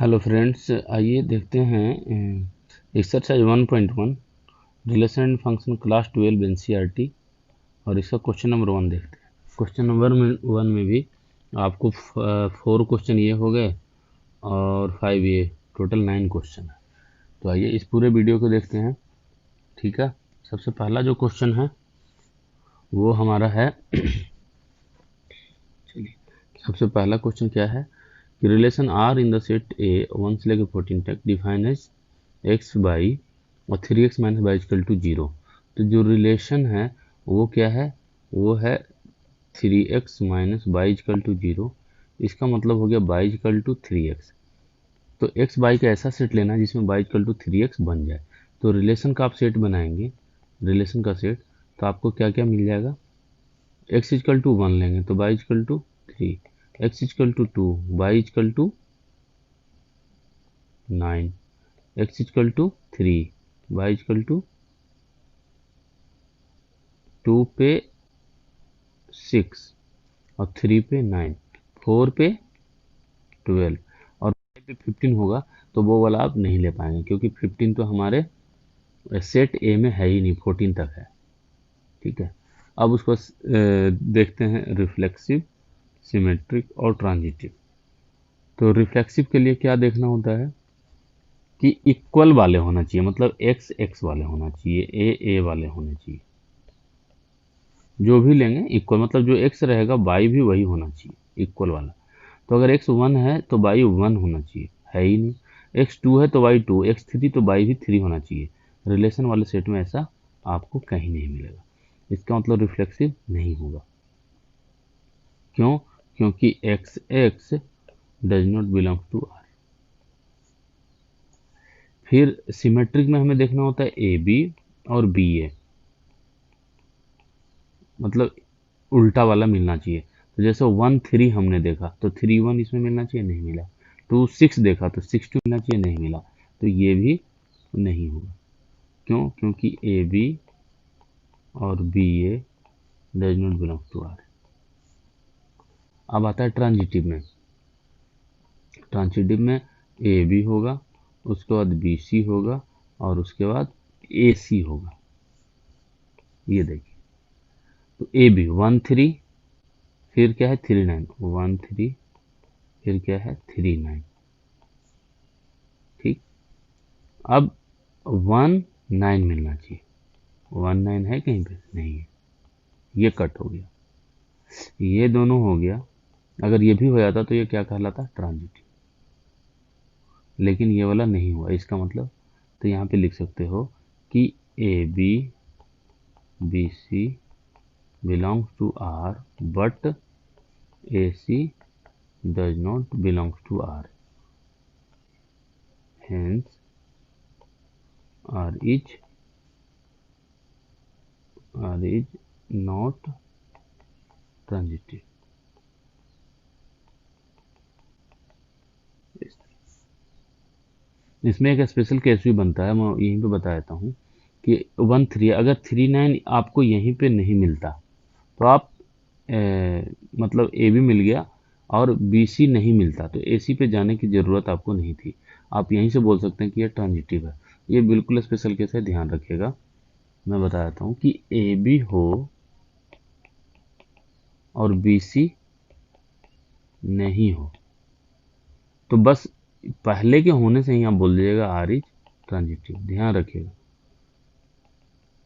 Hello friends, आइए देखते हैं exercise 1.1 relation and function class 12 NCERT और इसका क्वेश्चन नंबर 1 देखते हैं। क्वेश्चन नंबर 1 में भी आपको 4 क्वेश्चन ये हो गए और 5 ये, टोटल 9 क्वेश्चन है। तो आइए इस पूरे वीडियो को देखते हैं। ठीक है, सबसे पहला जो क्वेश्चन है वो हमारा है चलिए, सबसे पहला क्वेश्चन क्या है कि relation R in the set A 1 से लेकर 14 तक डिफाइन एज एक्स बाई और 3x minus by equal to 0। तो जो रिलेशन है वो क्या है, वो है 3x minus by equal to 0। इसका मतलब हो गया बाई इक्वल टू 3x। तो x बाई का ऐसा सेट लेना जिसमें बाई इक्वल टू 3x बन जाए। तो रिलेशन का आप सेट बनाएंगे, रिलेशन का सेट, तो आपको क्या क्या मिल जाएगा। x इक्वल टू 1 लेंगे तो y equal to 3, x equal to 2, y equal to 9, x equal to 3, y equal to 2 पे 6 और 3 पे 9, 4 पे 12 और 5 पे 15 होगा। तो वो वाला आप नहीं ले पाएंगे क्योंकि 15 तो हमारे सेट ए में है ही नहीं, 14 तक है। ठीक है, अब उसको देखते हैं रिफ्लेक्सिव, सिमेट्रिक और ट्रांजिटिव। तो रिफ्लेक्सिव के लिए क्या देखना होता है कि इक्वल वाले होना चाहिए, मतलब एक्स एक्स वाले होना चाहिए, ए वाले होने चाहिए। जो भी लेंगे इक्वल, मतलब जो एक्स रहेगा बाई भी वही होना चाहिए, इक्वल वाला। तो अगर एक्स 1 है तो बाई 1 होना चाहिए, है ही नहीं। एक्स 2 है तो बाई 2, एक्स 3 तो बाई भी 3 होना चाहिए। रिलेशन वाले सेट में ऐसा आपको कहीं नहीं मिलेगा। इसका मतलब रिफ्लेक्सिव नहीं होगा। क्यों? क्योंकि x x does not belong to R. फिर सिमेट्रिक में हमें देखना होता है ए बी और बी ए, मतलब उल्टा वाला मिलना चाहिए। तो जैसे 1 3 हमने देखा तो 3 1 इसमें मिलना चाहिए, नहीं मिला। 2 6 देखा तो 6 2 मिलना चाहिए, नहीं मिला। तो ये भी नहीं होगा। क्यों? क्योंकि ए बी और B A does not belong to R. अब आता है ट्रांजिटिव में। ट्रांजिटिव में ए बी होगा, उसके बाद बी सी होगा और उसके बाद ए सी होगा। ये देखिए, तो ए बी 1 3, फिर क्या है 3 9, 1 3, फिर क्या है 3 9। ठीक, अब 1 9 मिलना चाहिए, 1 9 है कहीं पे? नहीं है, ये कट हो गया। ये दोनों हो गया। अगर ये भी हो जाता तो ये क्या कहलाता? ट्रांजिटिव। लेकिन ये वाला नहीं हुआ, इसका मतलब तो यहाँ पे लिख सकते हो कि A B B C belongs to R but A C does not belongs to R, hence R is not transitive. इसमें एक स्पेशल केस भी बनता है, मैं यहीं पे बता देता हूँ कि 1 3, अगर 3 9 आपको यहीं पे नहीं मिलता तो आप मतलब ए बी मिल गया और बी सी नहीं मिलता तो ए सी पे जाने की ज़रूरत आपको नहीं थी। आप यहीं से बोल सकते हैं कि यह ट्रांजिटिव है। ये बिल्कुल स्पेशल केस है, ध्यान रखिएगा। मैं बता देता हूँ कि ए बी हो और बी सी नहीं हो तो बस पहले के होने से ही आप बोल दीजिएगा आर इज ट्रांजिटिव। ध्यान रखिएगा,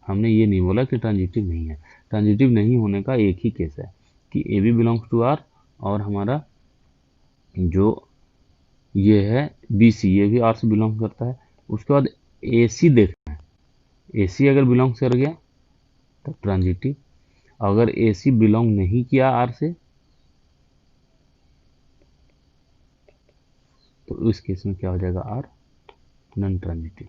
हमने ये नहीं बोला कि ट्रांजिटिव नहीं है। ट्रांजिटिव नहीं होने का एक ही केस है कि A B belongs to R और हमारा जो ये है बी सी, ये भी आर से बिलोंग करता है। उसके बाद ए सी देखना है, ए सी अगर बिलोंग कर गया तब ट्रांजिटिव। अगर ए सी बिलोंग नहीं किया आर से तो इस केस में क्या हो जाएगा? R non transitive.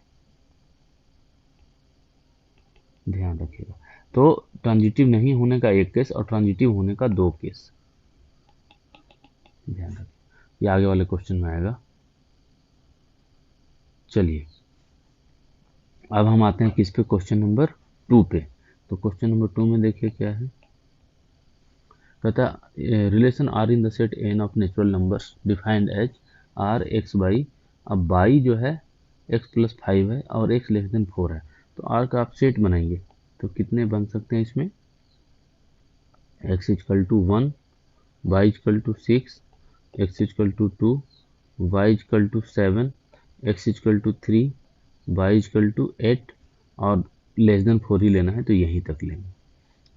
ध्यान रखिएगा। तो ट्रांजिटिव नहीं होने का एक केस और ट्रांजिटिव होने का 2 केस, ध्यान रखिए। ये आगे वाले क्वेश्चन में आएगा। चलिए अब हम आते हैं किस पे? क्वेश्चन नंबर 2 पे। तो क्वेश्चन नंबर 2 में देखिए क्या है। कहता है relation R in the set N of natural numbers defined as R x y अब y जो है x प्लस 5 है और x लेस देन 4 है, तो r का आप सेट बनाएंगे तो कितने बन सकते हैं इसमें, x equal to 1, y equal to 6, x equal to 2, y equal to 7, x equal to 3, y equal to 8 और लेस देन 4 ही लेना है तो यहीं तक लेंगे।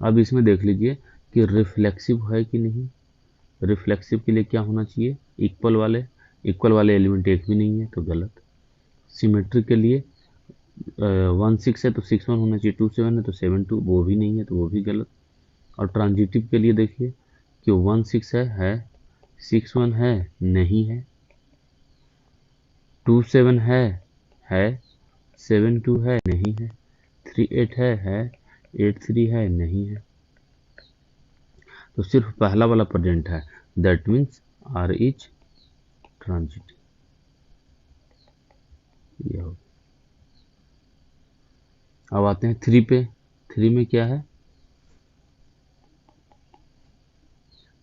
अब इसमें देख लीजिए कि रिफ्लेक्सिव है कि नहीं। रिफ्लेक्सिव के लिए क्या होना चाहिए, इक्वल वाले एलिमेंट एक भी नहीं है तो गलत। सिमेट्रिक के लिए 1 6 है तो 6 1 होना चाहिए, 2 7 है तो 7 2, वो भी नहीं है तो वो भी गलत। और ट्रांजिटिव के लिए देखिए कि 1 6 है 6 1 है नहीं है, 2 7 है 7 2 है नहीं है, 3 8 है 8 3 है नहीं है, तो सिर्फ पहला वाला प्रेजेंट है, that means R is transitive. ये हो। अब आते हैं 3 पे। 3 में क्या है,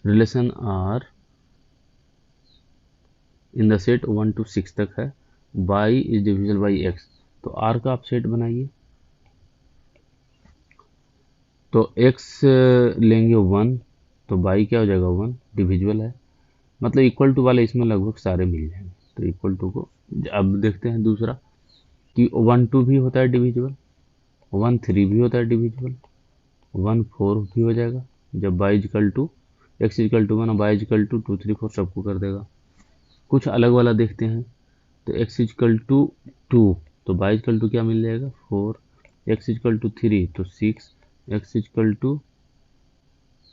relation R in the set 1 to 6 तक है, y is divisible by x, तो r का आप सेट बनाइए तो x लेंगे 1 तो y क्या हो जाएगा 1, डिविजिबल है, मतलब इक्वल टू वाले इसमें लगभग सारे मिल जाएंगे, तो इक्वल टू को अब देखते हैं दूसरा कि 1 2 भी होता है डिविजिबल, 1 3 भी होता है डिविजिबल, 1 4 भी हो जाएगा जब y equal to x equal to 1 और y इक्वल टू 2 3 4 सबको कर देगा। कुछ अलग वाला देखते हैं तो x इक्वल टू 2 तो y इक्वल टू क्या मिल जाएगा 4, x इक्वल टू 3 तो 6, x इक्वल टू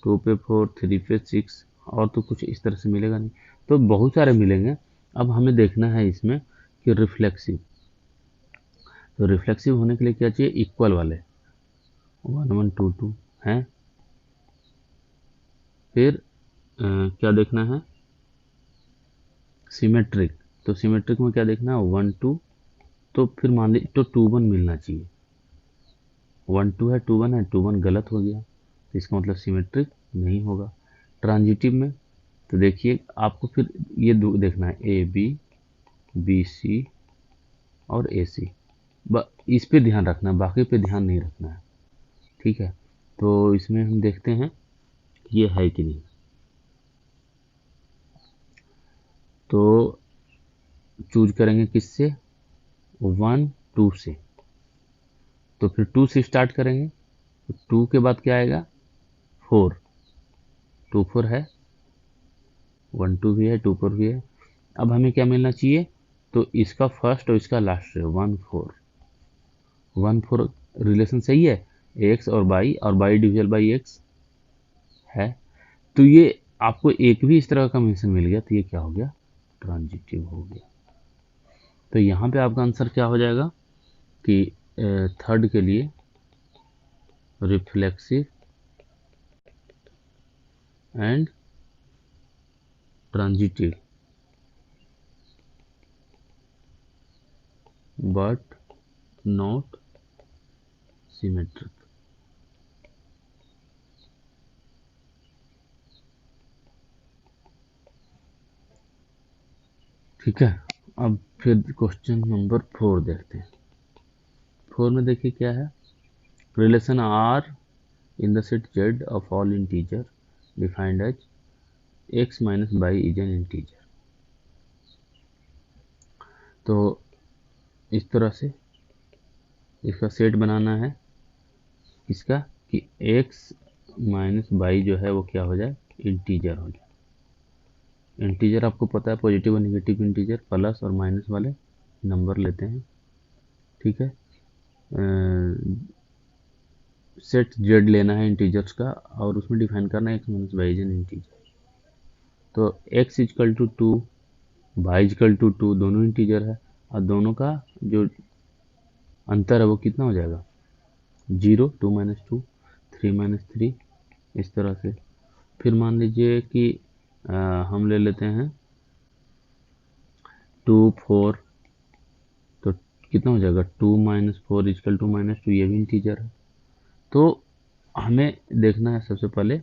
2 पे 4 3 पे 6 और तो कुछ इस तरह से मिलेगा नहीं, तो बहुत सारे मिलेंगे। अब हमें देखना है इसमें कि रिफ्लेक्सिव, तो रिफ्लेक्सिव होने के लिए क्या चाहिए, इक्वल वाले 1 1 2 2 हैं। फिर क्या देखना है, सिमेट्रिक, तो सिमेट्रिक में क्या देखना है 1 2, तो फिर मान लीजिए तो 2 1 मिलना चाहिए, 1 2 है 2 1 है, 2 1 गलत हो गया तो इसका मतलब सिमेट्रिक नहीं होगा। ट्रांजिटिव में तो देखिए आपको फिर ये देखना है ए बी बी सी और ए सी, इस पे ध्यान रखना है, बाकी पे ध्यान नहीं रखना है, ठीक है। तो इसमें हम देखते हैं ये है कि नहीं, तो चूज करेंगे किससे 1 2 से, तो फिर 2 से स्टार्ट करेंगे तो 2 के बाद क्या आएगा 4, 2 4 है, 1 2 भी है 2 4 भी है। अब हमें क्या मिलना चाहिए, तो इसका फर्स्ट और इसका लास्ट है 1 4, 1 4 रिलेशन सही है, एक्स और बाई डिविजल बाई एक्स है, तो ये आपको एक भी इस तरह का मेंशन मिल गया तो ये क्या हो गया, ट्रांजिटिव हो गया। तो यहाँ पे आपका आंसर क्या हो जाएगा कि थर्ड के लिए reflexive and transitive but not symmetric. ठीक है, अब फिर क्वेश्चन नंबर 4 देखते हैं। 4 में देखिए क्या है, relation R in the set Z of all integer defined as x minus y is an integer. तो इस तरह से इसका सेट बनाना है किसका, कि x माइनस बाई जो है वो क्या हो जाए, इंटीजर हो जाए। इंटीजर आपको पता है पॉजिटिव और निगेटिव इंटीजर प्लस और माइनस वाले नंबर लेते हैं, ठीक है। सेट जेड लेना है इंटीजर्स का और उसमें डिफाइन करना है x minus y is an integer. तो x equal to 2 y equal to 2 दोनों इंटीजर है और दोनों का जो अंतर है वो कितना हो जाएगा 0, 2 माइनस 2 3 माइनस 3 इस तरह से। फिर मान लीजिए कि हम ले लेते हैं 2 4, तो कितना हो जाएगा 2 माइनस 4 इक्वल टू माइनस 2, ये भी इंटीजर है। तो हमें देखना है सबसे पहले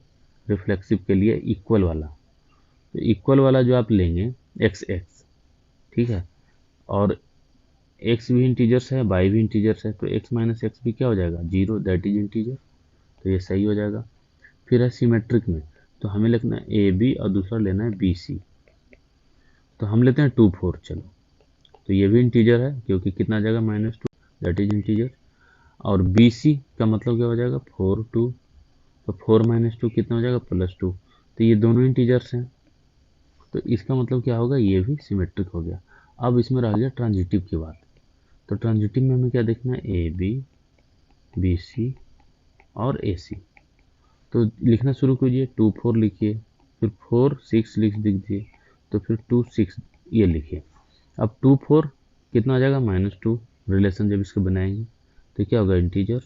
रिफ्लेक्सिव के लिए इक्वल वाला, तो इक्वल वाला जो आप लेंगे एक्स एक्स, ठीक है, और एक्स भी इंटीजर्स है, वाई भी इंटीजर्स है, तो एक्स माइनस एक्स भी क्या हो जाएगा, 0, दैट इज इंटीजर, तो ये सही हो जाएगा। फिर है सिमेट्रिक में, तो हमें लिखना है ए बी और दूसरा लेना है बी सी, तो हम लेते हैं 2 4, चलो, तो ये भी इंटीजर है क्योंकि कितना आ जाएगा, -2, दैट इज इंटीजर। और बी सी का मतलब क्या हो जाएगा, 4 2, तो 4 - 2 कितना हो जाएगा, +2, तो ये दोनों इंटीजर्स हैं, तो इसका मतलब क्या होगा, ये भी सिमेट्रिक हो गया। अब इसमें रह गया ट्रांजिटिव की बात, तो ट्रांजिटिव में हमें क्या देखना है, ए बी, बी सी और ए सी, तो लिखना शुरू कीजिए, 2 4 लिखिए, फिर 4 6 लिख दीजिए, तो फिर 2 6 ये लिखिए। अब 2 4 कितना आ जाएगा, -2, रिलेशन जब इसके बनाएंगे तो क्या होगा, इंटीजर।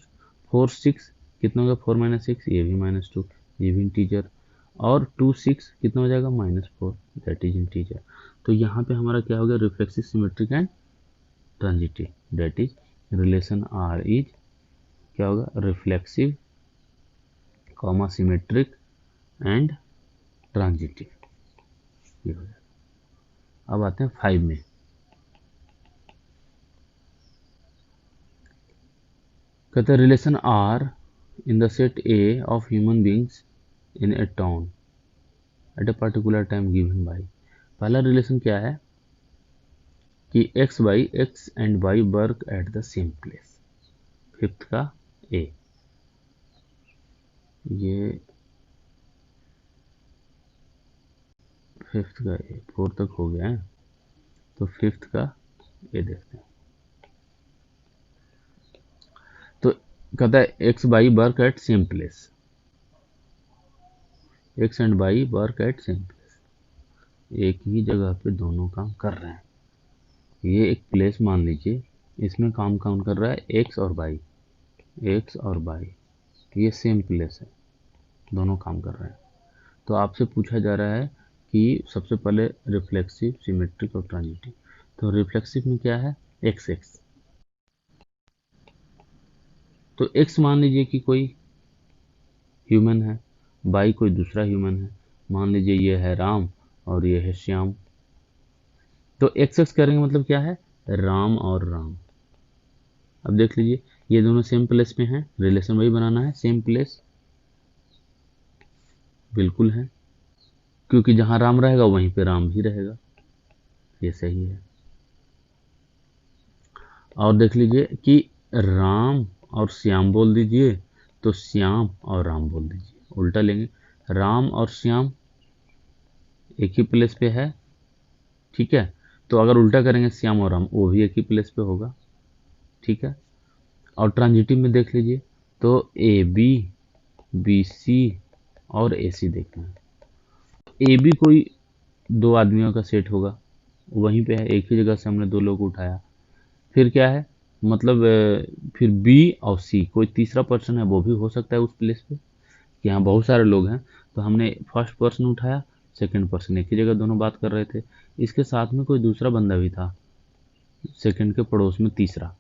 4 6 कितना होगा, 4 - 6, ये भी -2, ये भी इंटीजर। और 2 6 कितना हो जाएगा, -4, दैट इज इंटीजर। तो यहाँ पे हमारा क्या हो गया, reflexive, symmetric and transitive, that is relation R is क्या होगा, reflexive, comma symmetric and transitive, ये हो जाएगा। अब आते हैं 5 में, कहते हैं relation R in the set A of human beings in a town at a particular time given by. पहला रिलेशन क्या है कि x and y work at the same place, fifth का ए, ये फिफ्थ का ए, 4 तक हो गया है, तो फिफ्थ का ए देखते हैं। तो कहता है x y work at same place, x and y work at same place, एक ही जगह पे दोनों काम कर रहे हैं। ये एक प्लेस मान लीजिए, इसमें काम कौन कर रहा है, एक्स और वाई, एक्स और वाई, ये सेम प्लेस है, दोनों काम कर रहे हैं। तो आपसे पूछा जा रहा है कि सबसे पहले रिफ्लेक्सिव, सिमेट्रिक और ट्रांजिटिव। तो रिफ्लेक्सिव में क्या है, एक्स एक्स, तो एक्स मान लीजिए कि कोई ह्यूमन है, वाई कोई दूसरा ह्यूमन है, मान लीजिए ये है राम और ये है श्याम, तो एक्स एक्स करेंगे मतलब क्या है, राम और राम। अब देख लीजिए ये दोनों सेम प्लेस पे हैं, रिलेशन वही बनाना है, सेम प्लेस बिल्कुल है, क्योंकि जहां राम रहेगा वहीं पे राम भी रहेगा, ये सही है। और देख लीजिए कि राम और श्याम बोल दीजिए, तो श्याम और राम बोल दीजिए, उल्टा लेंगे, राम और श्याम एक ही प्लेस पे है, ठीक है, तो अगर उल्टा करेंगे श्याम और राम, वो भी एक ही प्लेस पे होगा, ठीक है। और ट्रांजिटिव में देख लीजिए, तो ए बी, बी सी और ए सी देखना है, ए बी कोई दो आदमियों का सेट होगा, वहीं पे है, एक ही जगह से हमने दो लोग उठाया। फिर क्या है, मतलब फिर बी और सी कोई तीसरा पर्सन है, वो भी हो सकता है उस प्लेस पे, कि यहाँ बहुत सारे लोग हैं, तो हमने फर्स्ट पर्सन उठाया, सेकंड पर्सन, एक ही जगह दोनों बात कर रहे थे, इसके साथ में कोई दूसरा बंदा भी था, सेकंड के पड़ोस में तीसरा,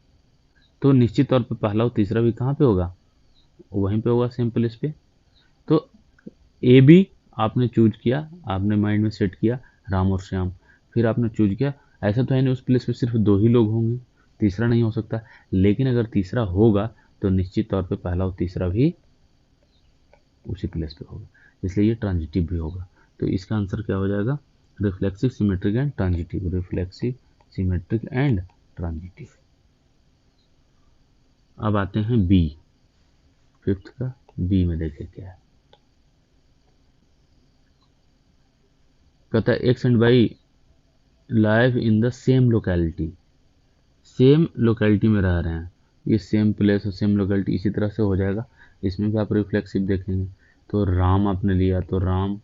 तो निश्चित तौर पे पहला और तीसरा भी कहाँ पे होगा, वहीं पे होगा, सेम प्लेस पे। तो ए बी आपने चूज किया, आपने माइंड में सेट किया, राम और श्याम, फिर आपने चूज किया, ऐसा तो है नहीं उस प्लेस पे सिर्फ दो ही लोग होंगे, तीसरा नहीं हो सकता, लेकिन अगर तीसरा होगा तो निश्चित तौर पे पहला और तीसरा भी उसी प्लेस पे होगा, इसलिए ये ट्रांजिटिव भी होगा। तो इसका आंसर क्या हो जाएगा, reflexive, symmetric and transitive, reflexive, symmetric and transitive. अब आते हैं बी, फिफ्थ का बी में देखें क्या है, कहता है x and y live in the same locality, same locality में रह रहे हैं, ये सेम प्लेस और सेम लोकेलिटी इसी तरह से हो जाएगा। इसमें भी आप रिफ्लेक्सिव देखेंगे, तो राम आपने लिया, तो राम,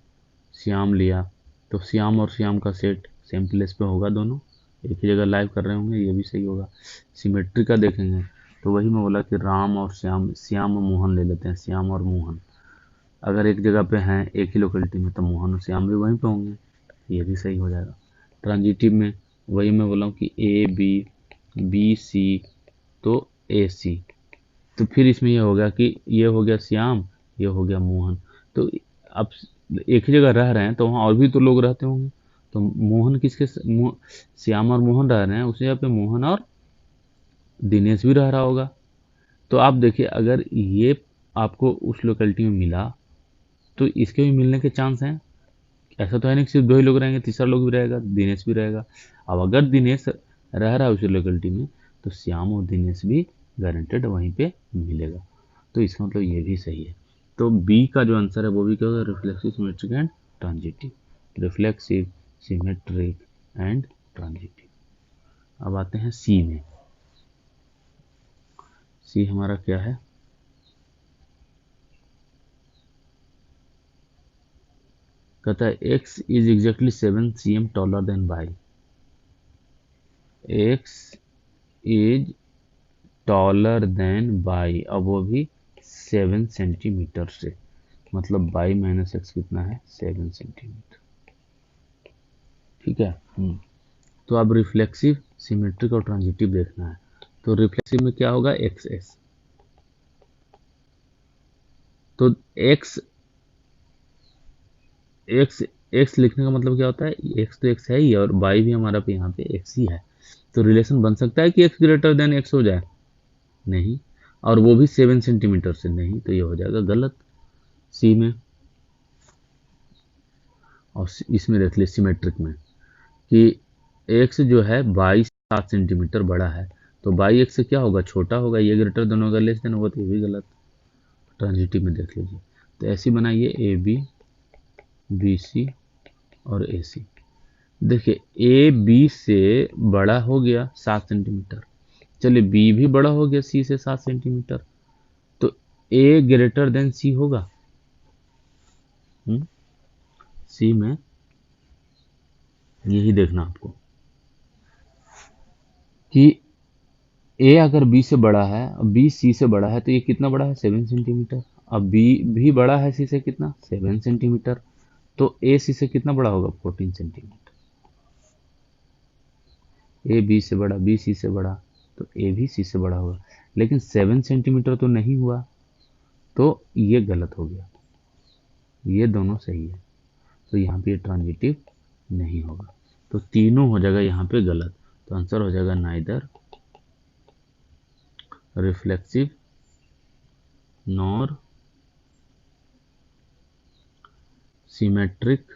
श्याम लिया, तो श्याम और श्याम का सेट सेम प्लेस पे होगा, दोनों एक ही जगह लाइव कर रहे होंगे, ये भी सही होगा। सिमेट्री का देखेंगे, तो वही मैं बोला कि राम और श्याम, श्याम और मोहन ले लेते हैं, श्याम और मोहन अगर एक जगह पे हैं एक ही लोकेलिटी में, तो मोहन और श्याम भी वहीं पे होंगे, ये भी सही हो जाएगा। ट्रांजिटिव में वही मैं बोला हूँ कि ए बी, बी सी, तो ए सी, तो फिर इसमें ये हो गया कि ये हो गया श्याम, ये हो गया मोहन, तो अब एक ही जगह रह रहे हैं तो वहाँ और भी तो लोग रहते होंगे, तो मोहन किसके श्याम और मोहन रह रहे हैं, उसी जगह पे मोहन और दिनेश भी रह रहा होगा। तो आप देखिए, अगर ये आपको उस लोकेलिटी में मिला तो इसके भी मिलने के चांस हैं। ऐसा तो है नहीं कि सिर्फ दो ही लोग रहेंगे, तीसरा लोग भी रहेगा, दिनेश भी रहेगा। अब अगर दिनेश रह रहा है उसी लोकेलिटी में तो श्याम और दिनेश भी गारंटेड वहीं पे मिलेगा। तो इसका मतलब ये भी सही है। तो बी का जो आंसर है वो भी क्या होगा, reflexive, symmetric and transitive. Reflexive, symmetric and transitive. अब आते हैं सी में। सी हमारा क्या है, कहता है x is exactly 7 cm taller than y। x is taller than y, अब वो भी 7 सेंटीमीटर से, मतलब y माइनस एक्स कितना है, 7 सेंटीमीटर। ठीक है। तो अब रिफ्लेक्सिव, सिमेट्रिक और ट्रांजिटिव देखना है। तो रिफ्लेक्सिव में क्या होगा, एक्स एस। तो एक्स एक्स एक्स लिखने का मतलब क्या होता है, एक्स तो एक्स है ही और वाई भी हमारा पे यहाँ पे एक्स ही है। तो रिलेशन बन सकता है कि एक्स ग्रेटर देन एक्स हो जाए, नहीं, और वो भी 7 सेंटीमीटर से, नहीं, तो ये हो जाएगा गलत सी में। और इसमें देख लीजिए सिमेट्रिक में कि एक्स जो है 22 7 सेंटीमीटर बड़ा है, तो बाई एक्स से क्या होगा, छोटा होगा, ये ग्रेटर देन होगा, लेस देन होगा, तो ये भी गलत। ट्रांजिटिव में देख लीजिए, तो ऐसी बनाइए ए बी, बी सी और ए सी। देखिए ए बी से बड़ा हो गया 7 सेंटीमीटर, चलिए बी भी बड़ा हो गया सी से 7 सेंटीमीटर, तो ए ग्रेटर देन सी होगा। सी में यही देखना आपको कि ए अगर बी से बड़ा है, बी सी से बड़ा है, तो ये कितना बड़ा है, 7 सेंटीमीटर। अब बी भी बड़ा है सी से, कितना, 7 सेंटीमीटर। तो ए सी से कितना बड़ा होगा, 14 सेंटीमीटर। ए बी से बड़ा, बी सी से बड़ा, तो ए भी सी से बड़ा होगा, लेकिन 7 सेंटीमीटर तो नहीं हुआ, तो ये गलत हो गया। ये दोनों सही है, तो यहाँ पे ट्रांजिटिव नहीं होगा, तो तीनों हो जाएगा यहाँ पे गलत। तो आंसर हो जाएगा neither reflexive nor symmetric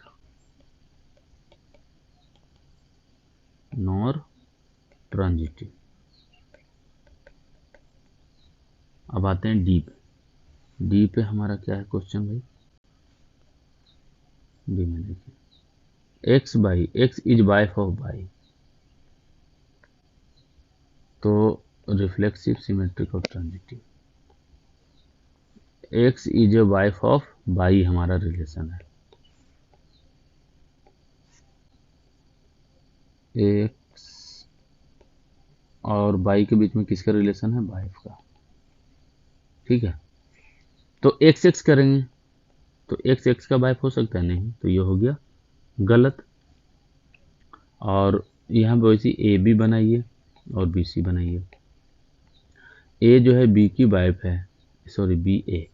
nor transitive. अब आते हैं डी पे। डी पे हमारा क्या है क्वेश्चन भाई, डी में देखिए x by, x is wife of by, तो रिफ्लेक्सिव, सिमेट्रिक और transitive. X is a wife of by हमारा रिलेशन है, एक्स और बाई के बीच में किसका रिलेशन है, वाइफ का। ठीक है, तो एक्स एक्स करेंगे, तो एक्स एक्स का वाइफ हो सकता है, नहीं, तो ये हो गया गलत। और यहाँ पे वैसी ए बी बनाइए और बी सी बनाइए। ए जो है बी की वाइफ है, सॉरी बी ए,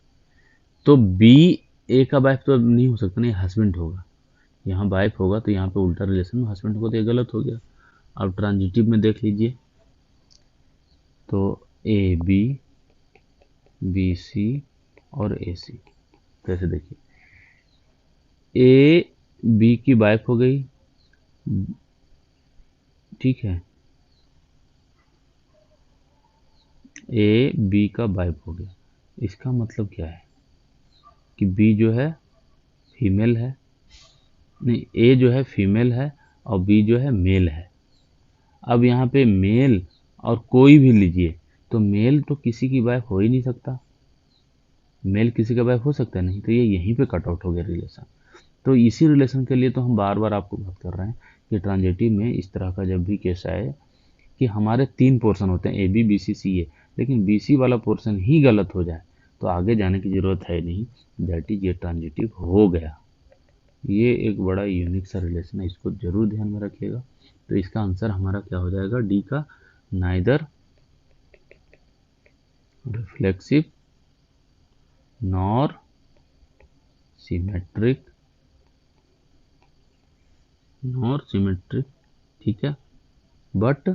तो बी ए का वाइफ तो नहीं हो सकता, नहीं, हस्बैंड होगा। यहाँ वाइफ होगा तो यहाँ पे उल्टा रिलेशन में हस्बैंड होगा, तो ये गलत हो गया। अब ट्रांजिटिव में देख लीजिए, तो ए बी, बी सी और ए सी, कैसे देखिए, ए बी की वाइफ हो गई, ठीक है, ए बी का वाइफ हो गया। इसका मतलब क्या है कि बी जो है फीमेल है, नहीं, ए जो है फीमेल है और बी जो है मेल है। अब यहाँ पे मेल और कोई भी लीजिए, तो मेल तो किसी की वाइफ हो ही नहीं सकता, मेल किसी का वाइफ हो सकता है, नहीं, तो ये यहीं पे कट आउट हो गया रिलेशन। तो इसी रिलेशन के लिए तो हम बार बार आपको बात कर रहे हैं कि ट्रांजिटिव में इस तरह का जब भी केस आए कि हमारे 3 पोर्शन होते हैं, ए बी बी सी सी ए, लेकिन बी सी वाला पोर्शन ही गलत हो जाए तो आगे जाने की ज़रूरत है नहीं, दैट इज ये ट्रांजिटिव हो गया। ये एक बड़ा यूनिक सा रिलेशन है, इसको जरूर ध्यान में रखिएगा। तो इसका आंसर हमारा क्या हो जाएगा, डी का, neither reflexive nor symmetric nor symmetric, ठीक है, बट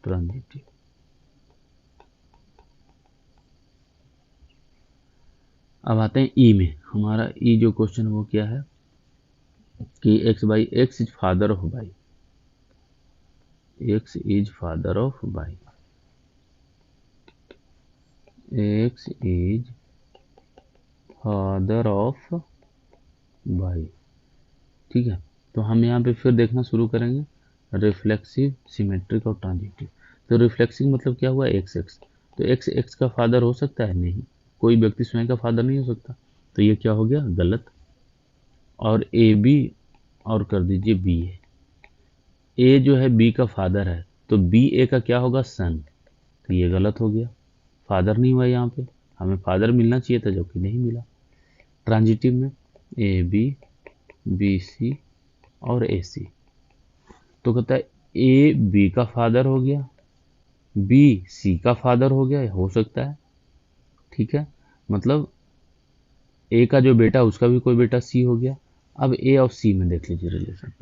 ट्रांजिटिव। अब आते हैं ई में। हमारा ई जो क्वेश्चन वो क्या है कि x by x is father of by, x is father of by, x is father of by, ठीक है। तो हम यहाँ पे फिर देखना शुरू करेंगे रिफ्लेक्सिव, सिमेट्रिक और ट्रांजिटिव। तो रिफ्लेक्सिव मतलब क्या हुआ, एक्स एक्स, तो एक्स एक्स का फादर हो सकता है, नहीं, कोई व्यक्ति स्वयं का फादर नहीं हो सकता, तो ये क्या हो गया, गलत। और ए बी और कर दीजिए बी ए, ए जो है बी का फादर है, तो बी ए का क्या होगा, सन, तो ये गलत हो गया, फादर नहीं हुआ यहाँ पे, हमें फादर मिलना चाहिए था जो कि नहीं मिला। ट्रांजिटिव में ए बी, बी सी और ए सी, तो कहता है ए बी का फादर हो गया, बी सी का फादर हो गया, हो सकता है, ठीक है, मतलब ए का जो बेटा उसका भी कोई बेटा सी हो गया। अब ए और सी में देख लीजिए रिलेशन,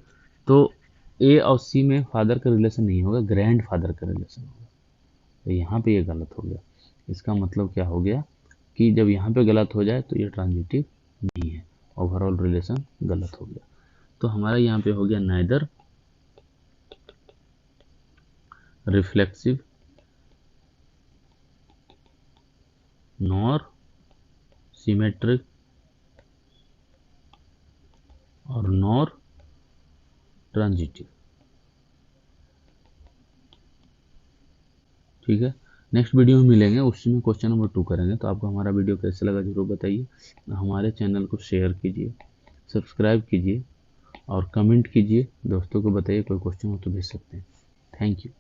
तो ए और सी में फादर का रिलेशन नहीं होगा, ग्रैंड फादर का रिलेशन होगा, तो यहाँ पे ये गलत हो गया। इसका मतलब क्या हो गया कि जब यहाँ पे गलत हो जाए तो ये ट्रांजिटिव नहीं है, ओवरऑल रिलेशन गलत हो गया। तो हमारा यहाँ पे हो गया नाइदर रिफ्लेक्सिव नॉर सिमेट्रिक और नॉर ट्रांजिटिव, ठीक है। नेक्स्ट वीडियो में मिलेंगे, उसमें क्वेश्चन नंबर 2 करेंगे। तो आपको हमारा वीडियो कैसे लगा जरूर बताइए, हमारे चैनल को शेयर कीजिए, सब्सक्राइब कीजिए और कमेंट कीजिए, दोस्तों को बताइए, कोई क्वेश्चन हो तो भेज सकते हैं। Thank you.